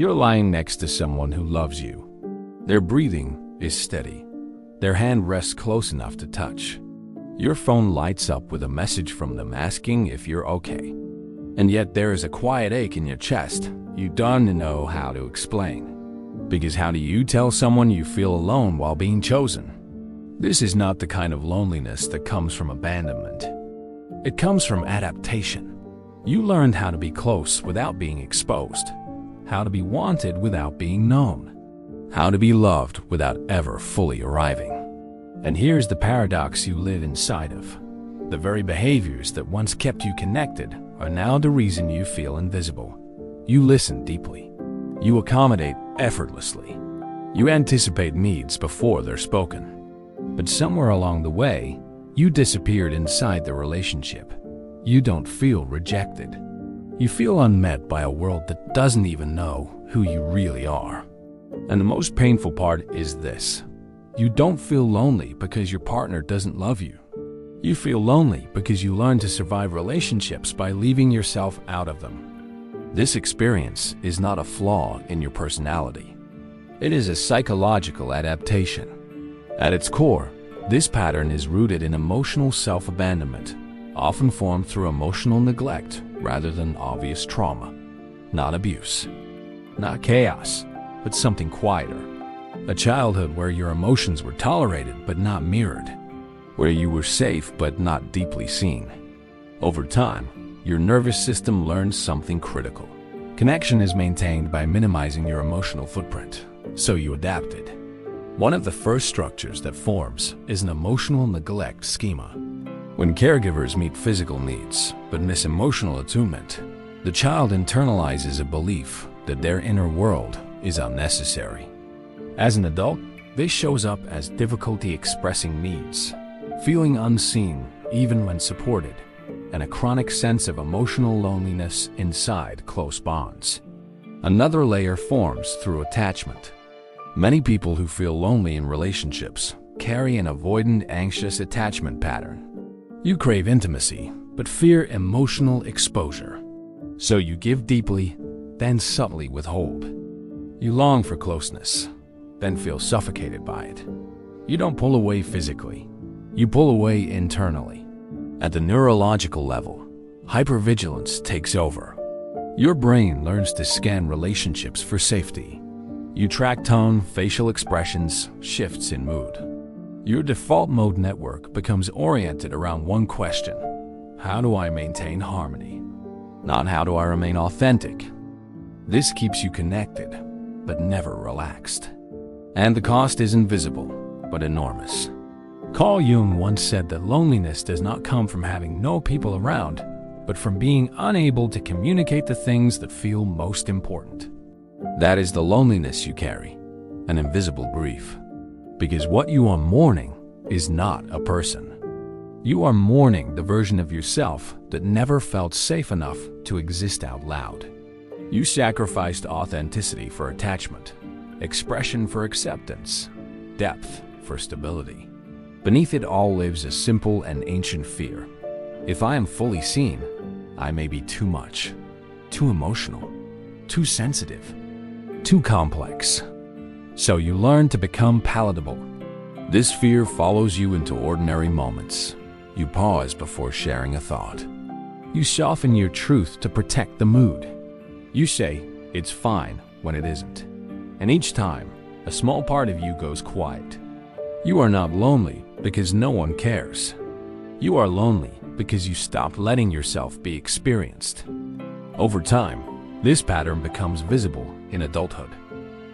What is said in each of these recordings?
You're lying next to someone who loves you. Their breathing is steady. Their hand rests close enough to touch. Your phone lights up with a message from them asking if you're okay. And yet there is a quiet ache in your chest you don't know how to explain. Because how do you tell someone you feel alone while being chosen? This is not the kind of loneliness that comes from abandonment. It comes from adaptation. You learned how to be close without being exposed, how to be wanted without being known, how to be loved without ever fully arriving. And here's the paradox you live inside of. The very behaviors that once kept you connected are now the reason you feel invisible. You listen deeply. You accommodate effortlessly. You anticipate needs before they're spoken. But somewhere along the way, you disappeared inside the relationship. You don't feel rejected. You feel unmet by a world that doesn't even know who you really are. And the most painful part is this. You don't feel lonely because your partner doesn't love you. You feel lonely because you learn to survive relationships by leaving yourself out of them. This experience is not a flaw in your personality. It is a psychological adaptation. At its core, this pattern is rooted in emotional self-abandonment, often formed through emotional neglect rather than obvious trauma. Not abuse, not chaos, but something quieter. A childhood where your emotions were tolerated but not mirrored, where you were safe but not deeply seen. Over time, your nervous system learns something critical. Connection is maintained by minimizing your emotional footprint, so you adapted. One of the first structures that forms is an emotional neglect schema. When caregivers meet physical needs but miss emotional attunement, the child internalizes a belief that their inner world is unnecessary. As an adult, this shows up as difficulty expressing needs, feeling unseen even when supported, and a chronic sense of emotional loneliness inside close bonds. Another layer forms through attachment. Many people who feel lonely in relationships carry an avoidant, anxious attachment pattern. You crave intimacy, but fear emotional exposure. So you give deeply, then subtly withhold. You long for closeness, then feel suffocated by it. You don't pull away physically. You pull away internally. At the neurological level, hypervigilance takes over. Your brain learns to scan relationships for safety. You track tone, facial expressions, shifts in mood. Your default mode network becomes oriented around one question: how do I maintain harmony? Not how do I remain authentic? This keeps you connected, but never relaxed. And the cost is invisible, but enormous. Carl Jung once said that loneliness does not come from having no people around, but from being unable to communicate the things that feel most important. That is the loneliness you carry, an invisible grief. Because what you are mourning is not a person. You are mourning the version of yourself that never felt safe enough to exist out loud. You sacrificed authenticity for attachment, expression for acceptance, depth for stability. Beneath it all lives a simple and ancient fear. If I am fully seen, I may be too much, too emotional, too sensitive, too complex. So you learn to become palatable. This fear follows you into ordinary moments. You pause before sharing a thought. You soften your truth to protect the mood. You say, "It's fine," when it isn't. And each time, a small part of you goes quiet. You are not lonely because no one cares. You are lonely because you stopped letting yourself be experienced. Over time, this pattern becomes visible in adulthood.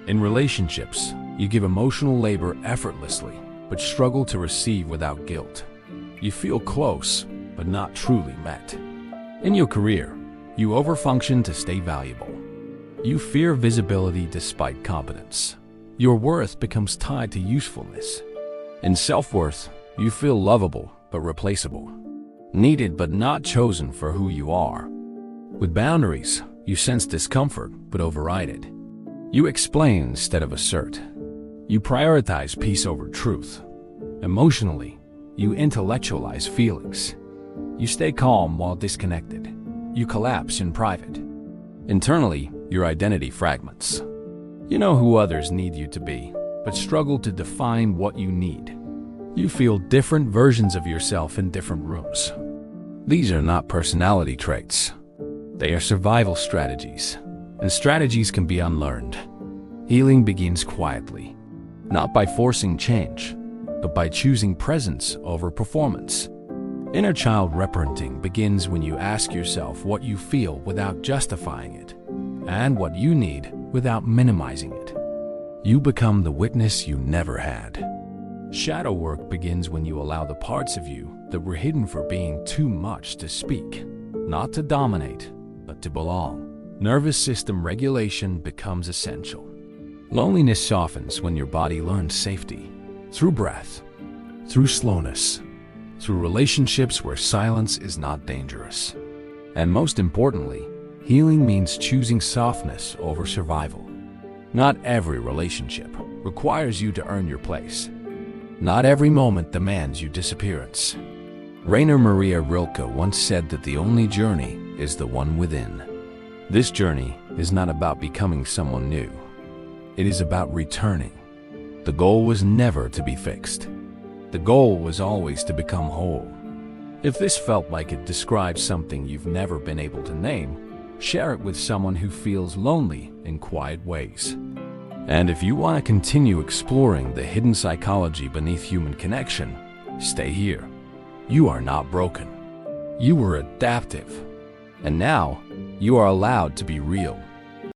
In relationships, you give emotional labor effortlessly, but struggle to receive without guilt. You feel close, but not truly met. In your career, you overfunction to stay valuable. You fear visibility despite competence. Your worth becomes tied to usefulness. In self-worth, you feel lovable but replaceable, needed but not chosen for who you are. With boundaries, you sense discomfort but override it. You explain instead of assert. You prioritize peace over truth. Emotionally, you intellectualize feelings. You stay calm while disconnected. You collapse in private. Internally, your identity fragments. You know who others need you to be, but struggle to define what you need. You feel different versions of yourself in different rooms. These are not personality traits. They are survival strategies, and strategies can be unlearned. Healing begins quietly, not by forcing change, but by choosing presence over performance. Inner child reparenting begins when you ask yourself what you feel without justifying it, and what you need without minimizing it. You become the witness you never had. Shadow work begins when you allow the parts of you that were hidden for being too much to speak, not to dominate, but to belong. Nervous system regulation becomes essential. Loneliness softens when your body learns safety, through breath, through slowness, through relationships where silence is not dangerous. And most importantly, healing means choosing softness over survival. Not every relationship requires you to earn your place. Not every moment demands your disappearance. Rainer Maria Rilke once said that the only journey is the one within. This journey is not about becoming someone new. It is about returning. The goal was never to be fixed. The goal was always to become whole. If this felt like it describes something you've never been able to name, share it with someone who feels lonely in quiet ways. And if you want to continue exploring the hidden psychology beneath human connection, stay here. You are not broken. You were adaptive. And now, you are allowed to be real.